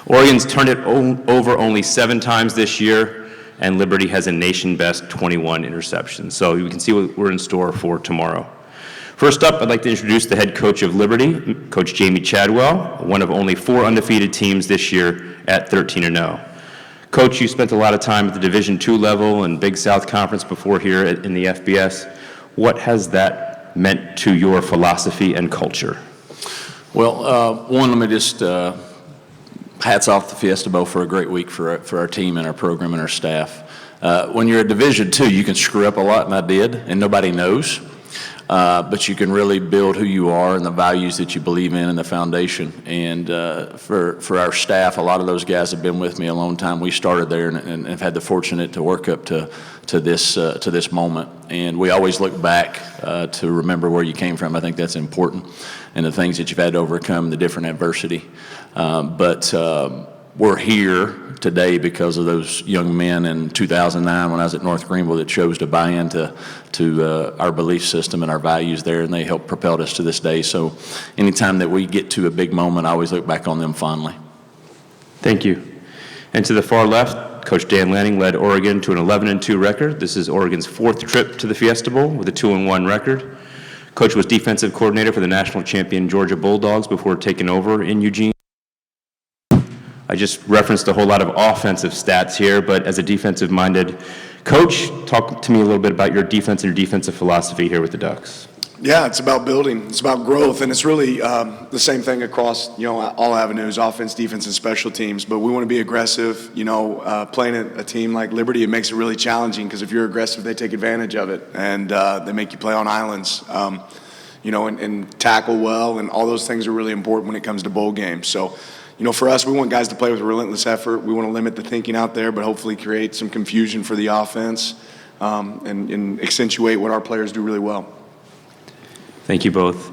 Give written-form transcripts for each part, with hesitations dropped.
Oregon's turned it over only 7 times this year, and Liberty has a nation-best 21 interceptions. So you can see what we're in store for tomorrow. First up, I'd like to introduce the head coach of Liberty, Coach Jamey Chadwell, one of only 4 undefeated teams this year at 13-0. Coach, you spent a lot of time at the Division II level and Big South Conference before here in the FBS. What has that meant to your philosophy and culture? Well, one, let me just hats off to Fiesta Bowl for a great week for our team and our program and our staff. When you're a Division II, you can screw up a lot, and I did, and nobody knows. But you can really build who you are and the values that you believe in and the foundation. And for our staff, a lot of those guys have been with me a long time. We started there and have had the fortunate to work up to this moment. And we always look back to remember where you came from. I think that's important, and the things that you've had to overcome, the different adversity. But we're here today because of those young men in 2009 when I was at North Greenville that chose to buy into our belief system and our values there, and they helped propel us to this day. So anytime that we get to a big moment, I always look back on them fondly. Thank you. And to the far left, Coach Dan Lanning led Oregon to an 11-2 record. This is Oregon's 4th trip to the Fiesta Bowl with a 2-1 record. Coach was defensive coordinator for the national champion Georgia Bulldogs before taking over in Eugene. I just referenced a whole lot of offensive stats here, but as a defensive-minded coach, talk to me a little bit about your defense and your defensive philosophy here with the Ducks. Yeah, it's about building. It's about growth, and it's really the same thing across all avenues: offense, defense, and special teams. But we want to be aggressive. Playing a team like Liberty, it makes it really challenging because if you're aggressive, they take advantage of it, and they make you play on islands. And tackle well, and all those things are really important when it comes to bowl games. So. For us, we want guys to play with a relentless effort. We want to limit the thinking out there, but hopefully create some confusion for the offense and accentuate what our players do really well. Thank you both.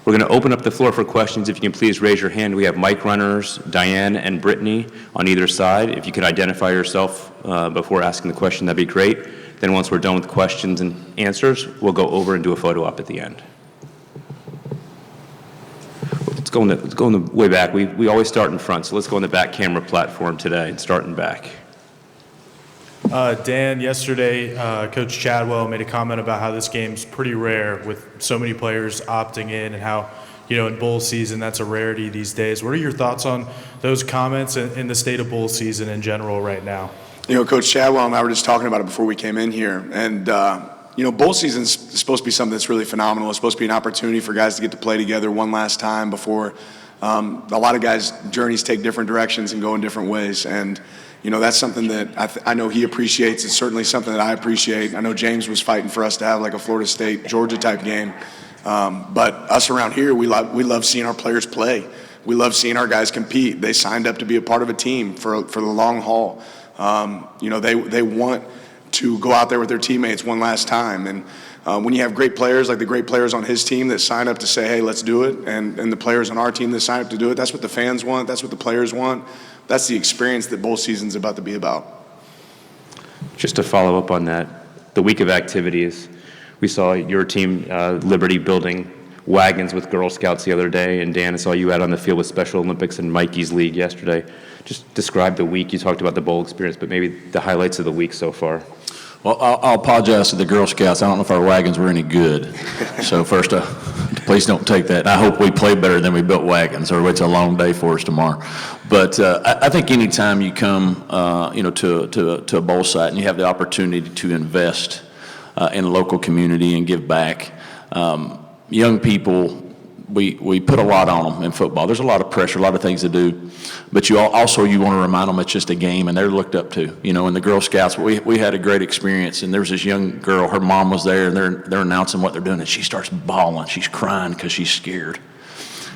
We're going to open up the floor for questions. If you can please raise your hand. We have mic runners, Diane and Brittany, on either side. If you could identify yourself before asking the question, that'd be great. Then once we're done with questions and answers, we'll go over and do a photo op at the end. Let's go in the way back. We always start in front, so let's go on the back camera platform today and start in back. Dan, yesterday, Coach Chadwell made a comment about how this game's pretty rare with so many players opting in and how, in bowl season, that's a rarity these days. What are your thoughts on those comments and the state of bowl season in general right now? Coach Chadwell and I were just talking about it before we came in here, and bowl season is supposed to be something that's really phenomenal. It's supposed to be an opportunity for guys to get to play together one last time before a lot of guys' journeys take different directions and go in different ways. And, that's something that I know he appreciates. It's certainly something that I appreciate. I know James was fighting for us to have like a Florida State, Georgia type game. But us around here, we love seeing our players play. We love seeing our guys compete. They signed up to be a part of a team for the long haul. They want to go out there with their teammates one last time. And when you have great players, like the great players on his team that sign up to say, hey, let's do it, and the players on our team that sign up to do it, that's what the fans want, that's what the players want. That's the experience that bowl season's about to be about. Just to follow up on that, the week of activities, we saw your team, Liberty, building wagons with Girl Scouts the other day, and Dan, I saw you out on the field with Special Olympics and Mikey's League yesterday. Just describe the week. You talked about the bowl experience, but maybe the highlights of the week so far. Well, I'll apologize to the Girl Scouts. I don't know if our wagons were any good. So first, please don't take that. I hope we play better than we built wagons, or it's a long day for us tomorrow. But I think anytime you come, to a bowl site and you have the opportunity to invest in a local community and give back, young people, we put a lot on them in football. There's a lot of pressure, a lot of things to do, but you want to remind them it's just a game and they're looked up to. In the Girl Scouts, we had a great experience, and there was this young girl, her mom was there, and they're announcing what they're doing, and she starts bawling. She's crying because she's scared.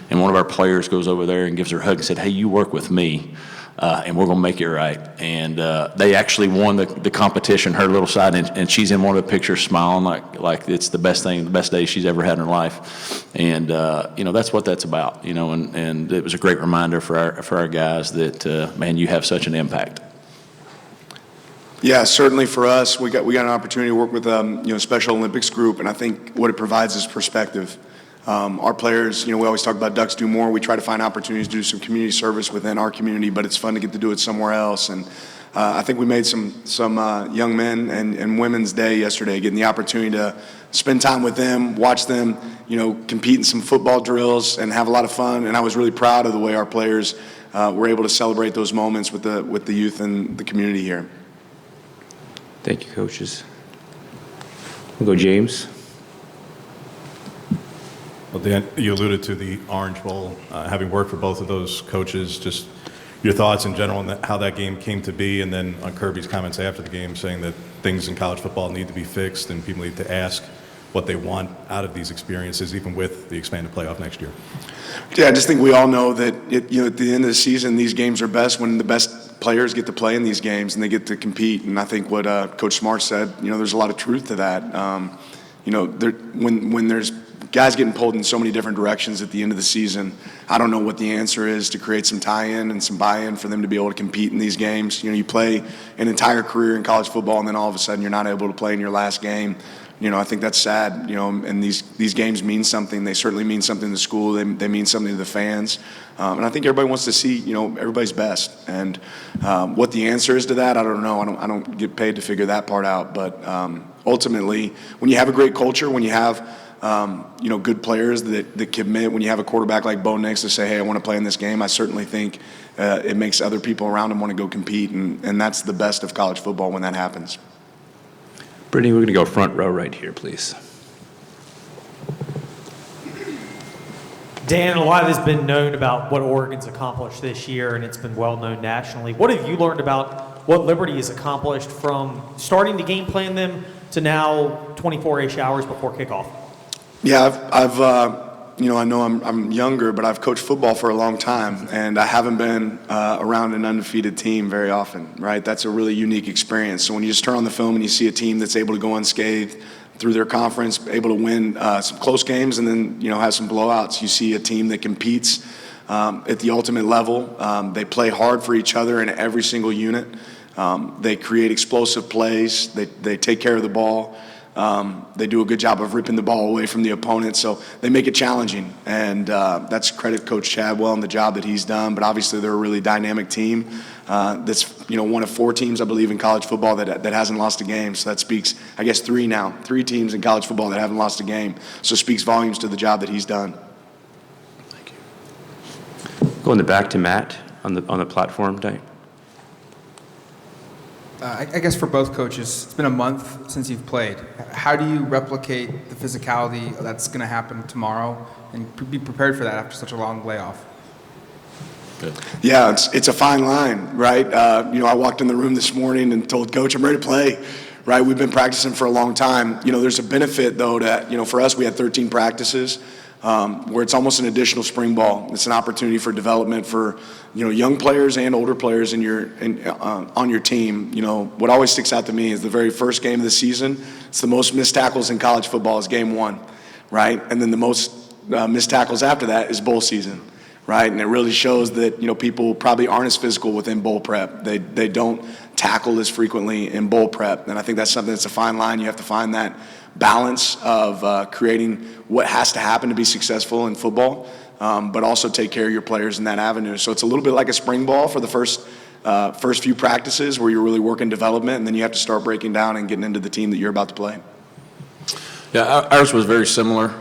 And one of our players goes over there and gives her a hug and said, hey, you work with me, and we're going to make it right. And they actually won the competition, her little side, and she's in one of the pictures smiling like it's the best day she's ever had in her life. And, that's what that's about, and it was a great reminder for our guys that, man, you have such an impact. Yeah, certainly for us, we got an opportunity to work with Special Olympics group, and I think what it provides is perspective. Our players, we always talk about Ducks do more. We try to find opportunities to do some community service within our community, but it's fun to get to do it somewhere else. And I think we made some young men and women's day yesterday, getting the opportunity to spend time with them, watch them, compete in some football drills and have a lot of fun. And I was really proud of the way our players were able to celebrate those moments with the youth and the community here. Thank you, coaches. We'll go James. Well, Dan, you alluded to the Orange Bowl. Having worked for both of those coaches, just your thoughts in general on how that game came to be, and then on Kirby's comments after the game saying that things in college football need to be fixed and people need to ask what they want out of these experiences, even with the expanded playoff next year. Yeah, I just think we all know that at the end of the season, these games are best when the best players get to play in these games and they get to compete. And I think what Coach Smart said, there's a lot of truth to that. When there's guys getting pulled in so many different directions at the end of the season, I don't know what the answer is to create some tie-in and some buy-in for them to be able to compete in these games. You play an entire career in college football, and then all of a sudden you're not able to play in your last game. I think that's sad, and these games mean something. They certainly mean something to the school. They mean something to the fans. And I think everybody wants to see, everybody's best. And what the answer is to that, I don't know. I don't get paid to figure that part out. But ultimately, when you have a great culture, when you have good players that commit, when you have a quarterback like Bo Nix to say, hey, I want to play in this game, I certainly think it makes other people around him want to go compete. And that's the best of college football when that happens. Brittany, we're going to go front row right here, please. Dan, a lot has been known about what Oregon's accomplished this year, and it's been well known nationally. What have you learned about what Liberty has accomplished from starting to game plan them to now 24-ish hours before kickoff? Yeah, I've I know I'm younger, but I've coached football for a long time, and I haven't been around an undefeated team very often, right? That's a really unique experience. So when you just turn on the film and you see a team that's able to go unscathed through their conference, able to win some close games and then, have some blowouts, you see a team that competes at the ultimate level. They play hard for each other in every single unit. They create explosive plays. They take care of the ball. They do a good job of ripping the ball away from the opponent, so they make it challenging. And that's credit Coach Chadwell and the job that he's done. But obviously, they're a really dynamic team. That's one of 4 teams, I believe, in college football that hasn't lost a game. So that speaks, I guess, 3 now. 3 teams in college football that haven't lost a game. So it speaks volumes to the job that he's done. Thank you. Go in the back to Matt on the platform, Diane. I guess for both coaches, it's been a month since you've played. How do you replicate the physicality that's going to happen tomorrow and be prepared for that after such a long layoff? Good. Yeah, it's a fine line, right? I walked in the room this morning and told Coach I'm ready to play, right? We've been practicing for a long time. There's a benefit, though, to, for us, we had 13 practices where it's almost an additional spring ball. It's an opportunity for development for, young players and older players on your team. What always sticks out to me is the very first game of the season. It's the most missed tackles in college football is game 1, right? And then the most missed tackles after that is bowl season, right? And it really shows that, people probably aren't as physical within bowl prep. They don't tackle as frequently in bowl prep. And I think that's something that's a fine line. You have to find that balance of creating what has to happen to be successful in football, but also take care of your players in that avenue. So it's a little bit like a spring ball for the first few practices where you're really working development, and then you have to start breaking down and getting into the team that you're about to play. Yeah, ours was very similar.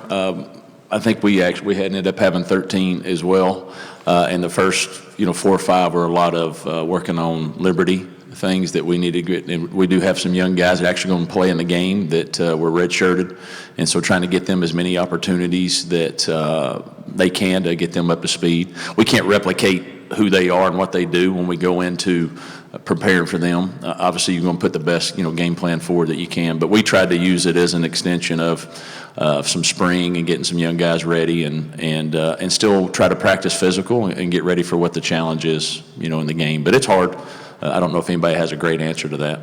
I think we ended up having 13 as well. And the first, 4 or 5 were a lot of working on Liberty things that we need to get. And we do have some young guys that are actually going to play in the game that were redshirted. And so trying to get them as many opportunities that they can to get them up to speed. We can't replicate who they are and what they do when we go into preparing for them. Obviously, you're going to put the best, game plan forward that you can. But we tried to use it as an extension of some spring and getting some young guys ready and still try to practice physical and get ready for what the challenge is, in the game. But it's hard. I don't know if anybody has a great answer to that.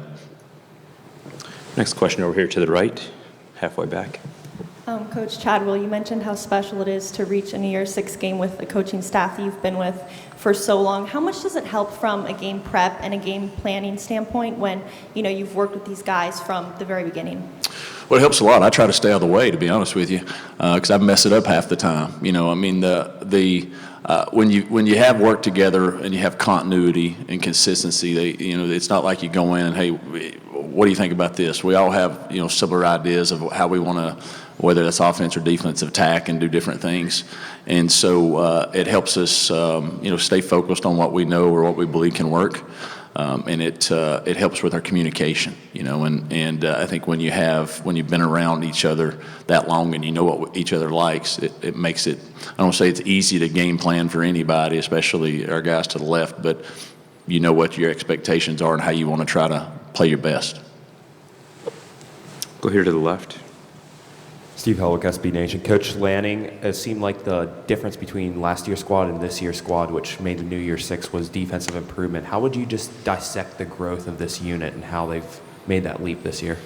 Next question over here to the right, halfway back. Coach Chadwell, you mentioned how special it is to reach a New Year's Six game with the coaching staff that you've been with for so long. How much does it help from a game prep and a game planning standpoint when, you've worked with these guys from the very beginning? Well, it helps a lot. I try to stay out of the way, to be honest with you, because I mess it up half the time. You know, I mean, when you have work together and you have continuity and consistency, it's not like you go in and, hey, what do you think about this? We all have, similar ideas of how we want to, whether that's offense or defensive attack, and do different things. And so it helps us, stay focused on what we know or what we believe can work. And it helps with our communication, and I think when you've been around each other that long and you know what each other likes, it makes it, I don't say it's easy to game plan for anybody, especially our guys to the left, but you know what your expectations are and how you want to try to play your best. Go here to the left. Steve Helwick, SB Nation. Coach Lanning, it seemed like the difference between last year's squad and this year's squad, which made the New Year's Six, was defensive improvement. How would you just dissect the growth of this unit and how they've made that leap this year?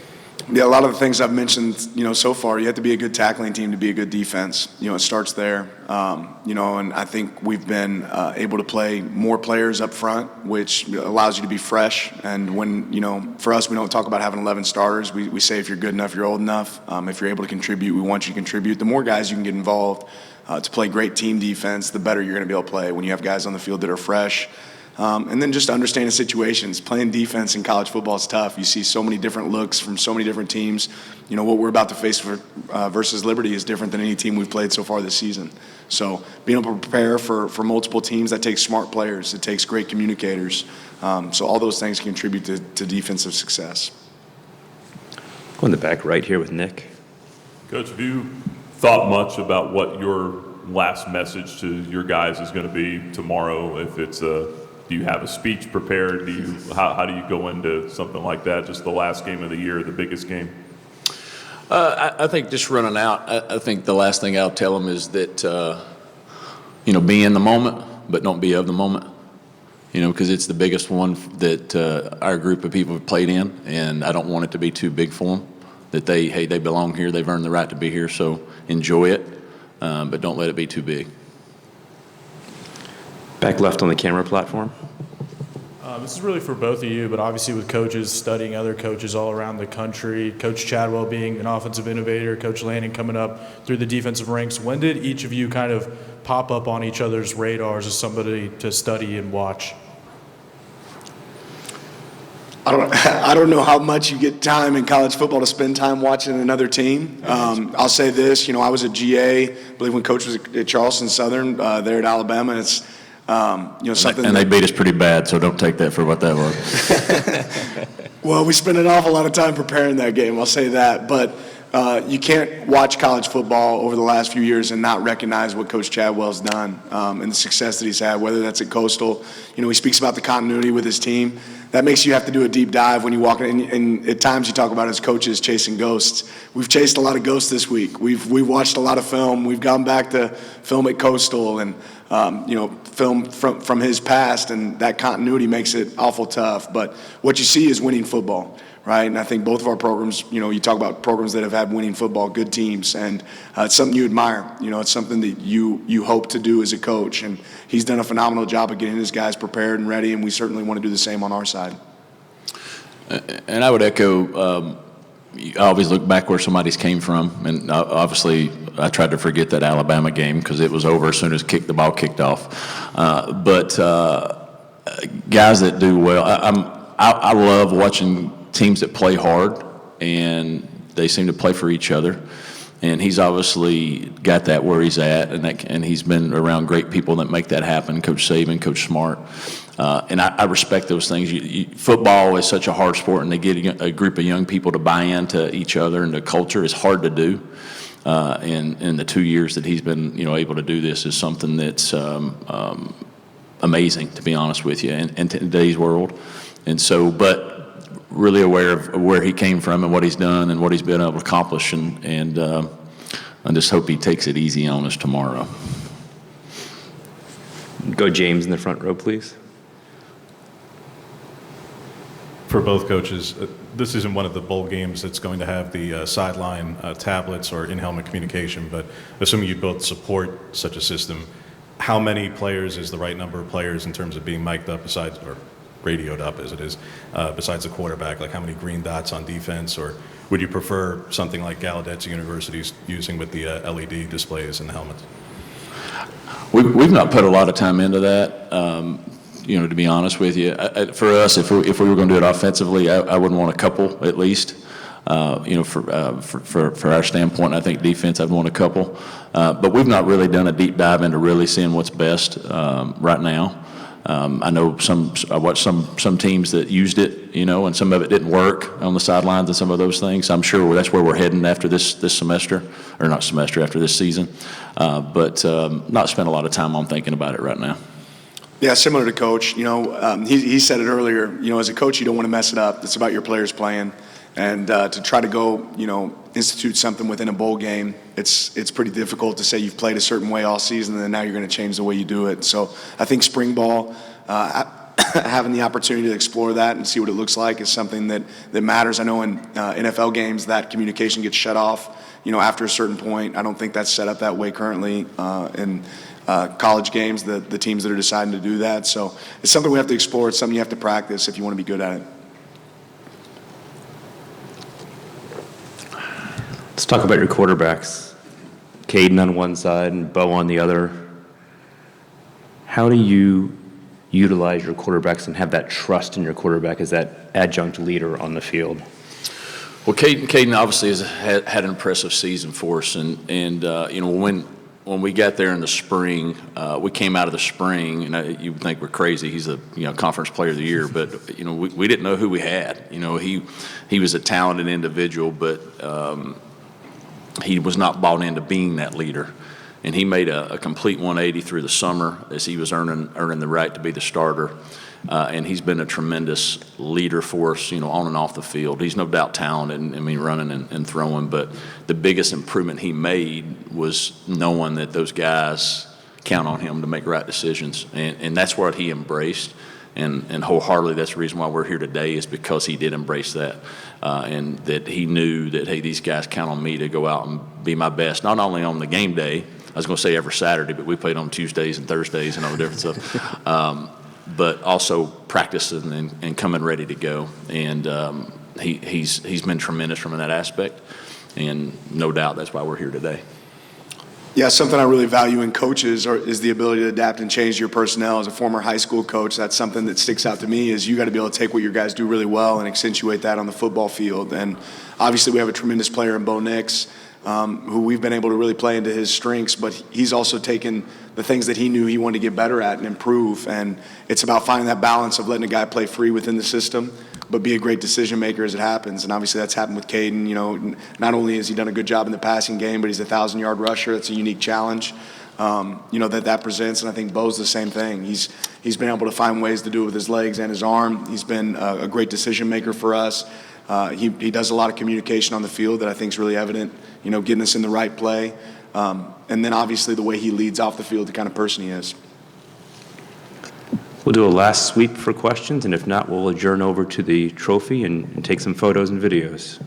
Yeah, a lot of the things I've mentioned, so far, you have to be a good tackling team to be a good defense. It starts there. And I think we've been able to play more players up front, which allows you to be fresh. And when, for us, we don't talk about having 11 starters. We say if you're good enough, you're old enough. If you're able to contribute, we want you to contribute. The more guys you can get involved to play great team defense, the better you're going to be able to play when you have guys on the field that are fresh. And then just understanding situations. Playing defense in college football is tough. You see so many different looks from so many different teams. What we're about to face versus Liberty is different than any team we've played so far this season. So being able to prepare for multiple teams, that takes smart players. It takes great communicators. So all those things contribute to defensive success. Go in the back right here with Nick. Coach, have you thought much about what your last message to your guys is going to be tomorrow? If it's do you have a speech prepared? How do you go into something like that? Just the last game of the year, the biggest game? I think just running out, I think the last thing I'll tell them is that, be in the moment, but don't be of the moment. Because it's the biggest one that our group of people have played in, and I don't want it to be too big for them. That they belong here, they've earned the right to be here, so enjoy it, but don't let it be too big. Back left on the camera platform. This is really for both of you, but obviously with coaches studying other coaches all around the country, Coach Chadwell being an offensive innovator, Coach Lanning coming up through the defensive ranks, when did each of you kind of pop up on each other's radars as somebody to study and watch? I don't know how much you get time in college football to spend time watching another team. I'll say this, I was a GA, I believe when Coach was at Charleston Southern there at Alabama. It's something. And they beat us pretty bad, so don't take that for what that was. Well, we spent an awful lot of time preparing that game, I'll say that. But you can't watch college football over the last few years and not recognize what Coach Chadwell's done and the success that he's had, whether that's at Coastal. He speaks about the continuity with his team. That makes you have to do a deep dive when you walk in. And at times you talk about his coaches chasing ghosts. We've chased a lot of ghosts this week. We've watched a lot of film. We've gone back to film at Coastal and film from his past, and that continuity makes it awful tough. But what you see is winning football, right? And I think both of our programs, you talk about programs that have had winning football, good teams, and it's something you admire. It's something that you hope to do as a coach, and he's done a phenomenal job of getting his guys prepared and ready, and we certainly want to do the same on our side. And I would echo, I always look back where somebody's came from, and obviously I tried to forget that Alabama game because it was over as soon as the ball kicked off. But guys that do well, I love watching teams that play hard, and they seem to play for each other. And he's obviously got that where he's at, and he's been around great people that make that happen, Coach Saban, Coach Smart. And I respect those things. Football is such a hard sport, and they get a group of young people to buy into each other and the culture is hard to do. In the 2 years that he's been able to do this is something that's amazing, to be honest with you, in today's world. And so, but really aware of where he came from and what he's done and what he's been able to accomplish, and I just hope he takes it easy on us tomorrow. Go James in the front row, please. For both coaches, this isn't one of the bowl games that's going to have the sideline tablets or in-helmet communication, but assuming you both support such a system, how many players is the right number of players in terms of being mic'd up besides, or radioed up as it is, besides the quarterback? Like how many green dots on defense, or would you prefer something like Gallaudet's University's using with the LED displays and the helmets? We've not put a lot of time into that, to be honest with you. For us, if we were going to do it offensively, I wouldn't want a couple at least. For our standpoint, I think defense, I'd want a couple. But we've not really done a deep dive into really seeing what's best right now. I know I watched some teams that used it, and some of it didn't work on the sidelines and some of those things. I'm sure that's where we're heading after this semester, or not semester, after this season. But not spent a lot of time on thinking about it right now. Yeah, similar to Coach. He said it earlier. As a coach, you don't want to mess it up. It's about your players playing. And to try to go, institute something within a bowl game, it's pretty difficult to say you've played a certain way all season and then now you're going to change the way you do it. So I think spring ball, having the opportunity to explore that and see what it looks like is something that matters. I know in NFL games that communication gets shut off, after a certain point. I don't think that's set up that way currently in college games, the teams that are deciding to do that. So it's something we have to explore. It's something you have to practice if you want to be good at it. Let's talk about your quarterbacks. Caden on one side and Bo on the other. How do you utilize your quarterbacks and have that trust in your quarterback as that adjunct leader on the field? Well, Caden obviously has had an impressive season for us, and when we got there in the spring, we came out of the spring, and you would think we're crazy. He's a conference player of the year, but we didn't know who we had. He was a talented individual, but he was not bought into being that leader. And he made a complete 180 through the summer as he was earning the right to be the starter. And he's been a tremendous leader for us, on and off the field. He's no doubt talented, running and throwing, but the biggest improvement he made was knowing that those guys count on him to make right decisions. And that's what he embraced. And wholeheartedly, that's the reason why we're here today, is because he did embrace that. And that he knew that, hey, these guys count on me to go out and be my best, not only on the game day. I was going to say every Saturday, but we played on Tuesdays and Thursdays and all the different stuff. But also practicing and coming ready to go. And he's been tremendous from that aspect. And no doubt that's why we're here today. Yeah, something I really value in coaches is the ability to adapt and change your personnel. As a former high school coach, that's something that sticks out to me, is you got to be able to take what your guys do really well and accentuate that on the football field. And obviously we have a tremendous player in Bo Nix, who we've been able to really play into his strengths, but he's also taken the things that he knew he wanted to get better at and improve. And it's about finding that balance of letting a guy play free within the system, but be a great decision maker as it happens. And obviously that's happened with Caden. Not only has he done a good job in the passing game, but he's a 1,000-yard rusher. That's a unique challenge, that presents. And I think Bo's the same thing. He's been able to find ways to do it with his legs and his arm. He's been a great decision maker for us. He does a lot of communication on the field that I think is really evident, getting us in the right play. And then obviously the way he leads off the field, the kind of person he is. We'll do a last sweep for questions, and if not, we'll adjourn over to the trophy and take some photos and videos.